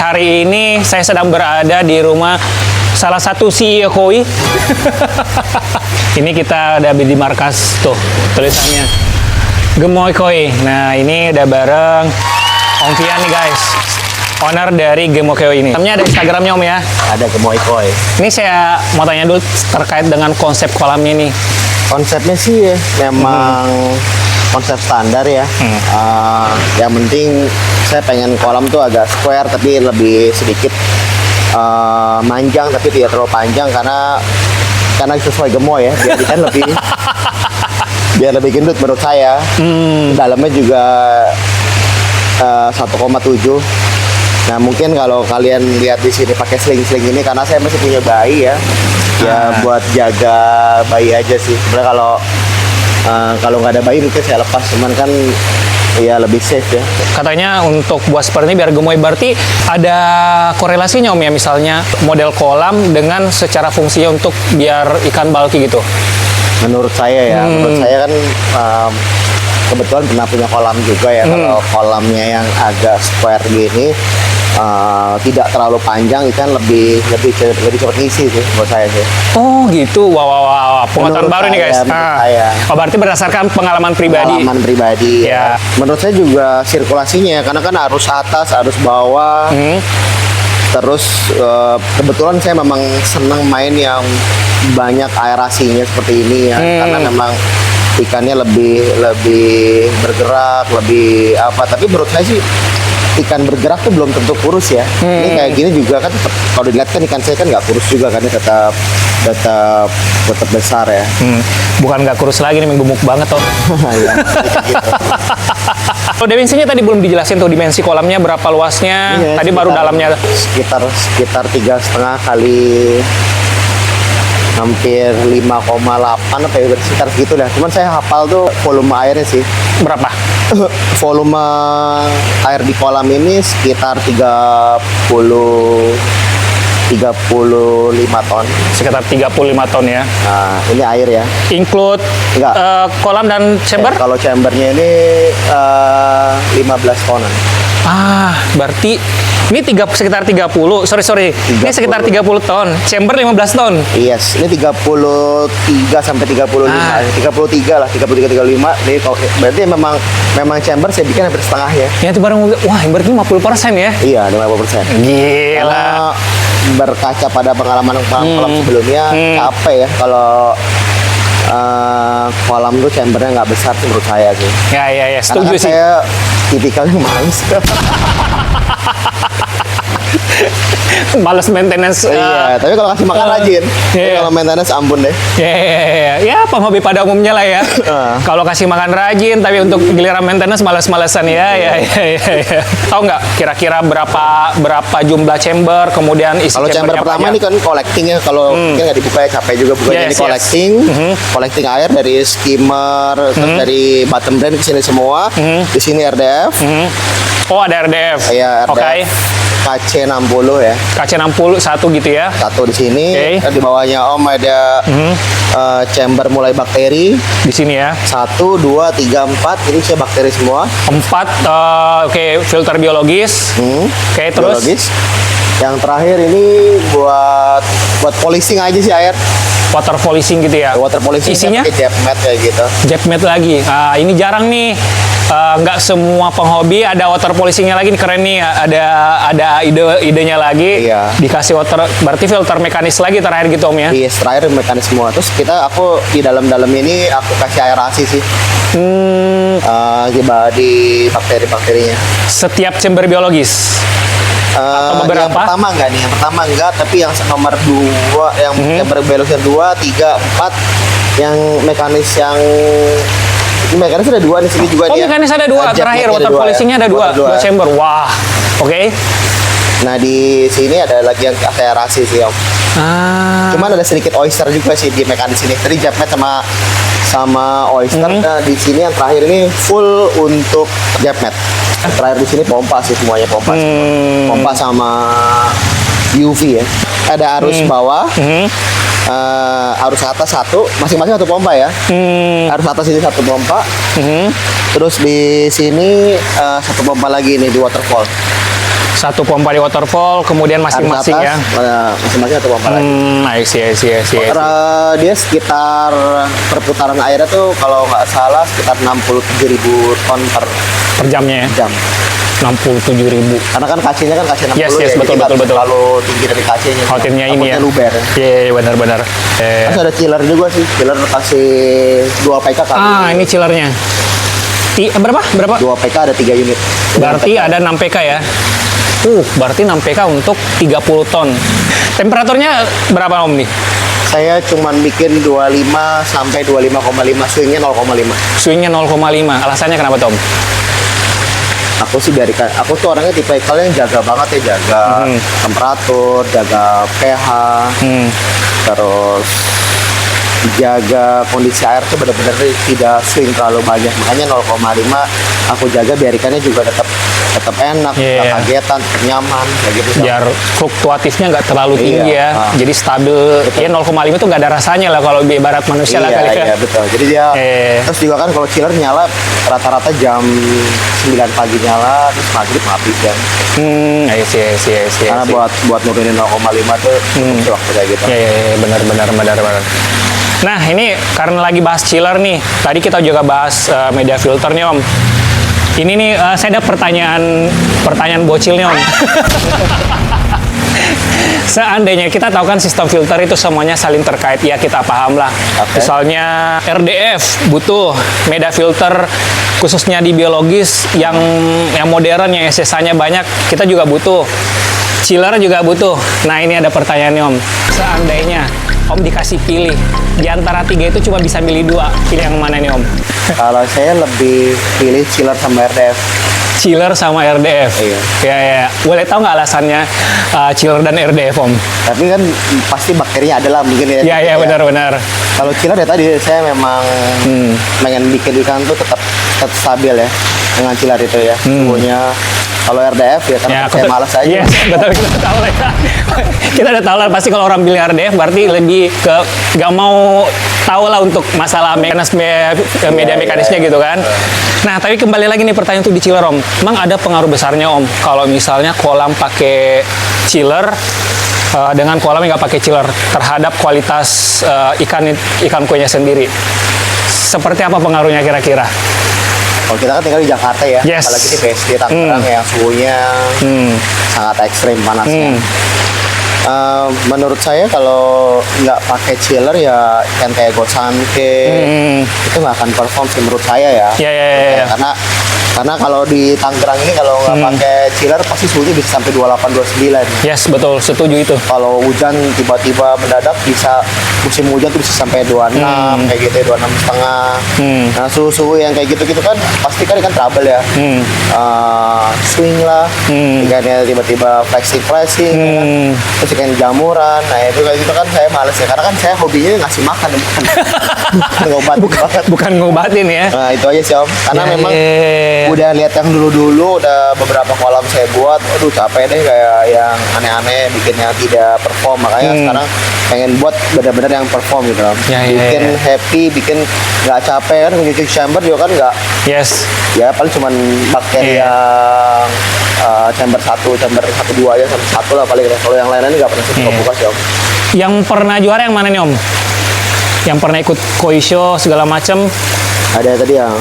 Hari ini saya sedang berada di rumah salah satu CEO Koi. Ini kita ada di markas tuh tulisannya Gemoy Koi. Nah ini udah bareng Om Fian nih guys, owner dari Gemoy Koi ini. Namanya ada Instagramnya Om ya? Ada Gemoy Koi. Ini saya mau tanya dulu terkait dengan konsep kolamnya nih. Konsepnya sih ya, memang konsep standar ya. Yang penting saya pengen kolam tuh agak square tapi lebih sedikit manjang tapi tidak terlalu panjang karena sesuai Gemoy ya. Biar kan lebih biar lebih gendut menurut saya. Dalamnya juga 1,7. Nah mungkin kalau kalian lihat di sini pakai sling-sling ini karena saya masih punya bayi ya. Ya buat jaga bayi aja sih. Sebenarnya kalau nggak ada bayi mungkin saya lepas, cuman kan ya lebih safe ya. Katanya untuk buat seperti ini biar gemoy, berarti ada korelasinya Om ya, misalnya model kolam dengan secara fungsinya untuk biar ikan bulky gitu. Menurut saya ya, menurut saya kan kebetulan pernah punya kolam juga ya. Kalau kolamnya yang agak square gini tidak terlalu panjang, ikan lebih cepat ngisi sih menurut saya sih. Oh gitu, wah, pengetahuan baru nih guys. Oh berarti berdasarkan pengalaman pribadi. Pengalaman pribadi. Ya. Menurut saya juga sirkulasinya, karena kan arus atas, arus bawah. Terus kebetulan saya memang senang main yang banyak aerasinya seperti ini ya, karena memang ikannya lebih bergerak, lebih apa. Tapi menurut saya sih ikan bergerak tuh belum tentu kurus ya. Ini kayak gini juga kan tetap, kalau dilihat kan ikan saya kan nggak kurus juga kan, tetap besar ya. Bukan nggak kurus lagi nih, gemuk banget tuh. Ya, gitu. Kalau dimensinya tadi belum dijelasin tuh, dimensi kolamnya berapa luasnya? Iya, tadi baru dalamnya sekitar 3,5 kali hampir 5,8 apa ya, sekitar gitu lah. Cuman saya hafal tuh volume airnya sih. berapa? Volume air di kolam ini sekitar 35 ton. Sekitar 35 ton ya. Nah, ini air ya. Include Enggak. kolam dan chamber? Kalau chambernya ini 15 tonan. Berarti ini sekitar 30. Sorry. Ini sekitar 30 ton. Chamber 15 ton. Yes, ini 33 sampai 35. 33 lah, 33 35. Ini berarti memang chamber saya bikin hampir setengah ya. Ya itu barang, wah berarti 50% ya? Iya, 50%. Gila. Berkaca pada pengalaman kolam sebelumnya, capek ya kalau kolam tuh chambernya nggak besar sih menurut saya sih. Ya, setuju Karena sih. saya tipikalnya males. Males maintenance. Iya, tapi kalau kasih makan rajin. Tapi kalau maintenance ampun deh. Ya, penghobi pada umumnya lah ya. Kalau kasih makan rajin, tapi untuk giliran maintenance males-malesan ya. Tahu nggak kira-kira berapa jumlah chamber, kemudian isi Kalau chamber pertama ini kan collecting ya. Kalau mungkin nggak dibuka ya, capek juga bukanya. Ini collecting, collecting air dari skimmer, terus dari bottom drain ke sini semua. Di sini RDF. Oh ada RDF. Iya, RDF. Oke. KC60 ya. KC60 satu gitu ya. Satu di sini. Oke. Di bawahnya Om ada chamber mulai bakteri. Di sini ya. 1, 2, 3, 4. Ini saya bakteri semua. 4, oke, filter biologis. Oke, terus. Biologis. Yang terakhir ini buat polishing aja sih air. Water polishing gitu ya. Water polishing isinya pakai jet mat kayak gitu. jet mat lagi. Ini jarang nih. Nggak semua penghobi ada water polishingnya lagi, keren nih. Ada idenya lagi. Iya. Dikasih water, berarti filter mekanis lagi terakhir gitu Om ya. Yes, terakhir mekanis semua. Terus aku di dalam ini aku kasih aerasi sih. Di bakteri-bakterinya. Setiap chamber biologis. Atau beberapa? Yang pertama enggak nih, yang pertama enggak, tapi yang nomor 2, yang chamber biologis 2, 3, 4, yang mekanis yang ini mekanis ada 2 di sini juga dia. Mekanis ada 2, terakhir water polishingnya ada 2 chamber. Wah, oke. Nah di sini ada lagi yang aerasi sih Om. Cuman ada sedikit oyster juga sih di mekanis ini. Tadi jet mat sama oyster. Nah di sini yang terakhir ini full untuk jet mat. Terakhir di sini pompa sih, semuanya pompa. Pompa sama UV ya. Ada arus bawah, arus atas satu, masing-masing satu pompa ya. Arus atas ini satu pompa. Terus di sini satu pompa lagi nih di waterfall. Satu pompa di waterfall, kemudian masing-masing ya. Masing-masing satu pompa lagi. I see. Dia sekitar perputaran airnya tuh kalau nggak salah sekitar 67.000 ton per Per jamnya ya. jam. 67.000. Karena kan kacinya kan kaci 60 Yes, ya, betul, jadi nggak betul. terlalu tinggi dari kacinya. Outingnya ini ya. Takutnya luber. Iya, benar-benar. Terus ada chiller juga sih, chiller kasih 2 PK kali. Ini chillernya. Berapa? 2 PK ada 3 unit. Berarti ada 6 PK ya. Berarti 6 PK untuk 30 ton. Temperaturnya berapa Om nih? Saya cuman bikin 25 sampai 25,5, swingnya 0,5. Swingnya 0,5. Alasannya kenapa Tom? Aku tuh orangnya tipe yang jaga banget ya, jaga temperatur, jaga pH, terus jaga kondisi air tuh benar-benar tidak swing terlalu banyak. Makanya 0,5 aku jaga biar ikannya juga tetap enak, nggak kagetan, tetap nyaman kayak gitu. Biar fluktuatifnya nggak terlalu tinggi ya. Jadi stabil. Betul. Ya 0,5 itu nggak ada rasanya lah kalau di ibarat manusia lah kali ya. Iya, betul. Jadi dia terus juga kan kalau chiller nyala rata-rata jam 9 pagi nyala, terus maghrib mati kan. I see. Karena buat nurunin 0,5 tuh waktu kayak gitu. Iya, benar. Nah, ini karena lagi bahas chiller nih. Tadi kita juga bahas media filter nih, Om. Ini nih saya ada pertanyaan bocil nih, Om. Seandainya kita tahu kan sistem filter itu semuanya saling terkait, ya kita paham lah. Misalnya RDF butuh media filter khususnya di biologis yang modern, yang SSA-nya banyak, kita juga butuh. Chiller juga butuh. Nah, ini ada pertanyaannya Om. Seandainya Om dikasih pilih di antara 3 itu cuma bisa milih 2, pilih yang mana nih Om? Kalau saya lebih pilih chiller sama RDF. Chiller sama RDF. Iya. Ya. Boleh tahu nggak alasannya chiller dan RDF Om? Tapi kan pasti bakterinya adalah mungkin ya. Iya, benar. Kalau chiller ya tadi saya memang pengen bikin ikan tuh tetap stabil ya dengan chiller itu ya. Suhunya. Kalau RDF ya karena saya malas aja. Yes, betul, kita tahu lah. Kita udah tahu lah pasti kalau orang pilih RDF berarti lebih ke nggak mau tahu lah untuk masalah media mekanisnya gitu kan. Nah, tapi kembali lagi nih pertanyaan untuk di chiller Om. Emang ada pengaruh besarnya Om kalau misalnya kolam pakai chiller dengan kolam yang nggak pakai chiller terhadap kualitas ikan kuenya sendiri? Seperti apa pengaruhnya kira-kira? Kalau kita kan tinggal di Jakarta ya, apalagi di PSD Tangerang yang suhunya sangat ekstrim panasnya. Menurut saya kalau nggak pakai chiller ya ikan kayak Gosanke itu nggak akan perform sih menurut saya ya. Iya. Karena kalau di Tangerang ini kalau nggak pakai chiller pasti suhunya bisa sampai 28-29. Yes, betul, setuju itu. Kalau hujan tiba-tiba mendadak bisa musim hujan tuh bisa sampai 26 kayak gitu, 26,5. Nah, suhu-suhu yang kayak gitu-gitu kan pasti kan ikan trouble ya. Swing lah, ikannya tiba-tiba flexing ya kan? Terus ikan jamuran. Nah, itu kayak gitu kan saya males ya karena kan saya hobinya ngasih makan bukan ngobatin banget. Bukan ngobatin ya. Nah, itu aja sih Om. Karena memang udah lihat yang dulu-dulu udah beberapa kolam saya buat, aduh capek deh kayak yang aneh-aneh bikinnya tidak perform, makanya sekarang pengen buat benar-benar yang perform gitu loh. Bikin happy, bikin nggak capek kan, cuci chamber juga kan nggak. Yes. Ya paling cuman bakteri yang chamber 1, 2 aja sampai 1 lah paling. Kalau yang lain-lain nggak pernah saya buka sih Om. Yang pernah juara yang mana nih Om? Yang pernah ikut koi show segala macam? Ada tadi yang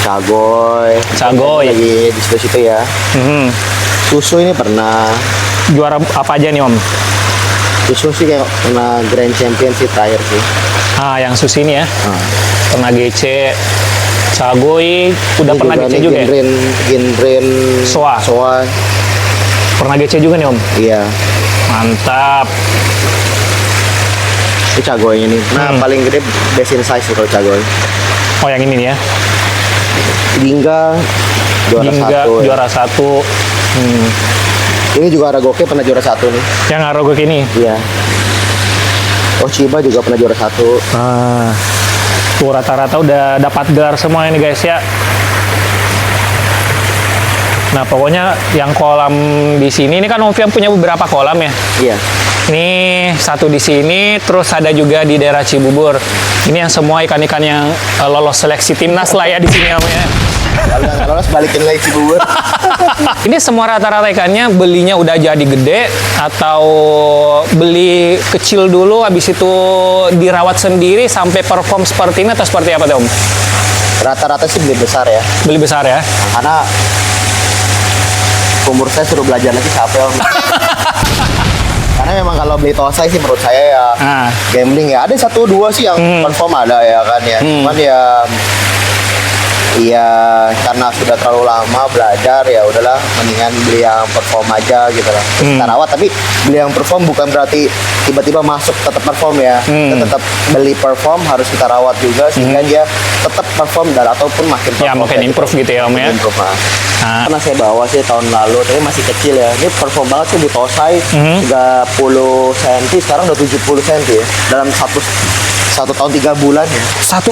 Cagoy lagi di situ ya. Susu ini pernah. Juara apa aja nih Om? Susu sih kayak pernah Grand Champion sih terakhir sih. Yang susu ini ya. Pernah GC, Cagoy, udah ini pernah GC juga ya? Ginrin Soa. Pernah GC juga nih Om? Iya. Mantap. Ini Cagoy ini. Nah, paling gede basin size sih kalau Cagoy. Oh, yang ini nih ya. Gingga juara 1. Ini juga Aragoke pernah juara 1 nih. Yang Aragoke ini? Iya. Chiba juga pernah juara 1. Tuh rata-rata udah dapat gelar semua ini guys ya. Nah, pokoknya yang kolam di sini ini kan Ovian punya beberapa kolam ya. Iya. Ini satu di sini, terus ada juga di daerah Cibubur. Ini yang semua ikan-ikan yang lolos seleksi timnas lah ya di sini namanya. Kalau nggak lolos balikin lagi Cibubur. Ini semua rata-rata ikannya belinya udah jadi gede atau beli kecil dulu habis itu dirawat sendiri sampai perform seperti ini atau seperti apa tuh Om? Rata-rata sih beli besar ya. Beli besar ya? Karena umur saya suruh belajar lagi capek Om. Karena memang kalau beli tosai sih menurut saya ya gambling ya. Ada 1-2 sih yang perform ada ya kan ya. Cuman ya karena sudah terlalu lama belajar ya udahlah mendingan beli yang perform aja gitu lah. Kita rawat tapi beli yang perform bukan berarti tiba-tiba masuk tetap perform ya. Kita tetap beli perform harus kita rawat juga sehingga dia tetap perform dan ataupun makin perform. Ya makin improve gitu ya Om ya. Improve karena saya bawa sih tahun lalu tapi masih kecil ya. Ini perform banget sih di tosai 30 cm sekarang udah 70 cm ya dalam satu tahun 3 bulan ya.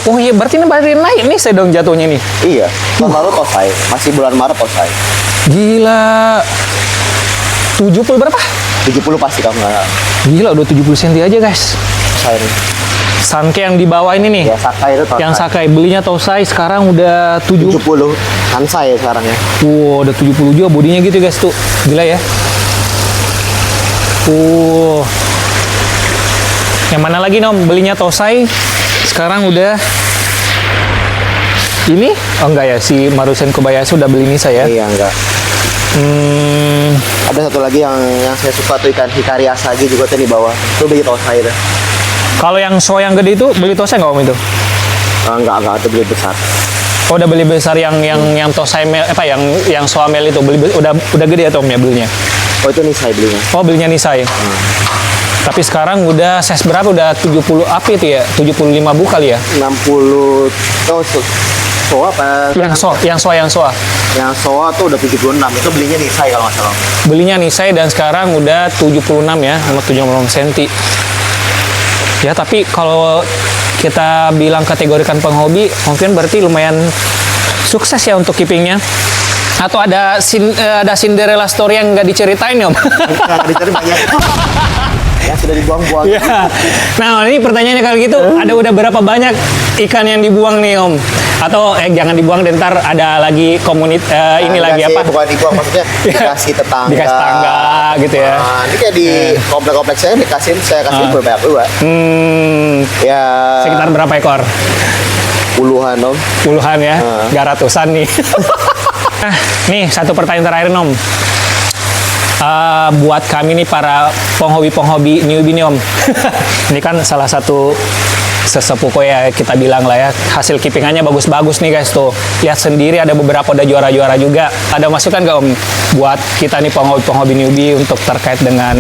Oh iya berarti ini baru naik nih saya dong jatuhnya nih. Iya, tahun lalu tosai, masih bulan Maret tosai. Gila. 70 berapa? 70 pasti kamu nggak. Gila udah 70 cm aja guys. Tosai nih. Sanke yang di bawah ini nih. Ya Sakai itu tosai. Yang Sakai belinya tosai sekarang udah 70 Hansai ya sekarang ya. Wow, udah 70 juga bodinya gitu guys tuh. Gila ya. Yang mana lagi Nom? Belinya tosai sekarang udah ini? Oh enggak ya, si Marusen Kobayashi udah beli Nisa ya? Iya enggak. Ada satu lagi yang saya suka tuh ikan Hikari Asagi juga tuh di bawah. Itu beli tosai tuh. Kalau yang so yang gede itu beli tosai nggak Om itu? Enggak, itu beli besar. Oh udah beli besar yang tosai mel apa yang soa mel itu udah gede ya Om ya belinya? Oh itu Nisai belinya. Oh belinya Nisai. Tapi sekarang udah size berapa? Udah 70 apa itu ya? 75 bu kali ya? 60 soa apa? Yang soa. Yang soa tuh udah 76. Itu belinya Nisai kalau nggak salah. Belinya Nisai dan sekarang udah 76 ya, sama 76 cm. Ya tapi kalau kita bilang kategorikan penghobi, mungkin berarti lumayan sukses ya untuk keepingnya. Atau ada Cinderella story yang nggak diceritain ya Om? Nggak diceritain banyak. Ya sudah dibuang-buang. Ya. Nah ini pertanyaannya kalau gitu, udah berapa banyak ikan yang dibuang nih Om? Atau jangan dibuang, ntar ada lagi ini lagi apa? Bukan dibuang, maksudnya dikasih tetangga. Dikasih tetangga gitu ya. Ini kayak di komplek-komplek saya saya kasih berbanyak juga. Ya. Sekitar berapa ekor? Puluhan Om. Puluhan ya, nggak ratusan nih. Nah, nih satu pertanyaan terakhir Om. Buat kami nih para penghobi newbie nih Om. Ini kan salah satu sesepuh ya kita bilang lah ya, hasil keepingannya bagus-bagus nih guys tuh. Lihat sendiri ada beberapa udah juara-juara juga. Ada masukan nggak Om buat kita nih penghobi newbie untuk terkait dengan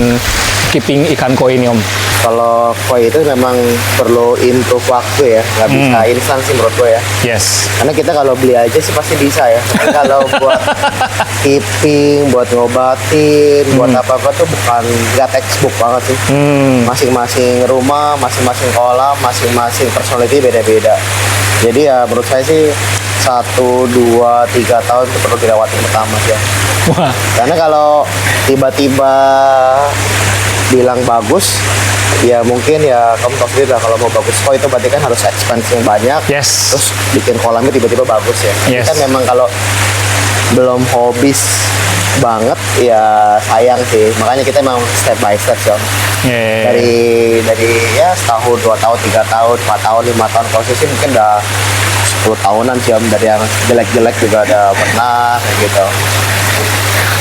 keeping ikan koi ini Om? Kalau koi itu memang perlu improve waktu ya, nggak bisa instan sih menurut gue ya. Yes. Karena kita kalau beli aja sih pasti bisa ya. Tapi kalau buat keeping, buat ngobatin, buat apa-apa tuh nggak textbook banget sih. Masing-masing rumah, masing-masing kolam, masing-masing personality beda-beda. Jadi ya menurut saya sih 1, 2, 3 tahun itu perlu dirawatin pertama sih ya. Wah. Karena kalau tiba-tiba bilang bagus, ya mungkin ya kamu tahu sendiri lah kalau mau bagus koi itu berarti kan harus expense yang banyak. Yes. Terus bikin kolamnya tiba-tiba bagus ya. Yes. Kan memang kalau belum hobis banget ya sayang sih. Makanya kita memang step by step ya. Yeah. Dari ya setahun, 2 tahun, 3 tahun, 4 tahun, 5 tahun kalau sih mungkin udah 10 tahunan sih Om. Dari yang jelek-jelek juga ada pernah kayak gitu.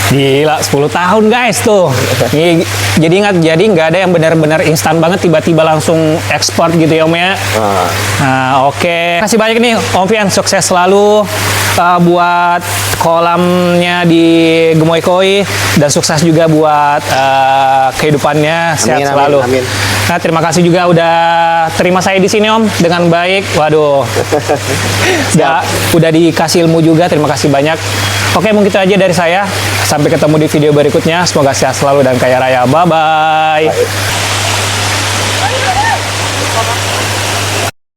Gila, 10 tahun guys tuh. Jadi nggak ada yang benar-benar instan banget tiba-tiba langsung ekspor gitu ya Om ya. Nah, oke. Kasih banyak nih Om Fian, sukses selalu buat kolamnya di Gemoy Koi dan sukses juga buat kehidupannya, sehat selalu. Amin. Nah, terima kasih juga udah terima saya di sini Om dengan baik. Waduh. udah dikasih ilmu juga, terima kasih banyak. Oke, mungkin itu aja dari saya. Sampai ketemu di video berikutnya. Semoga sehat selalu dan kaya raya. Bye-bye.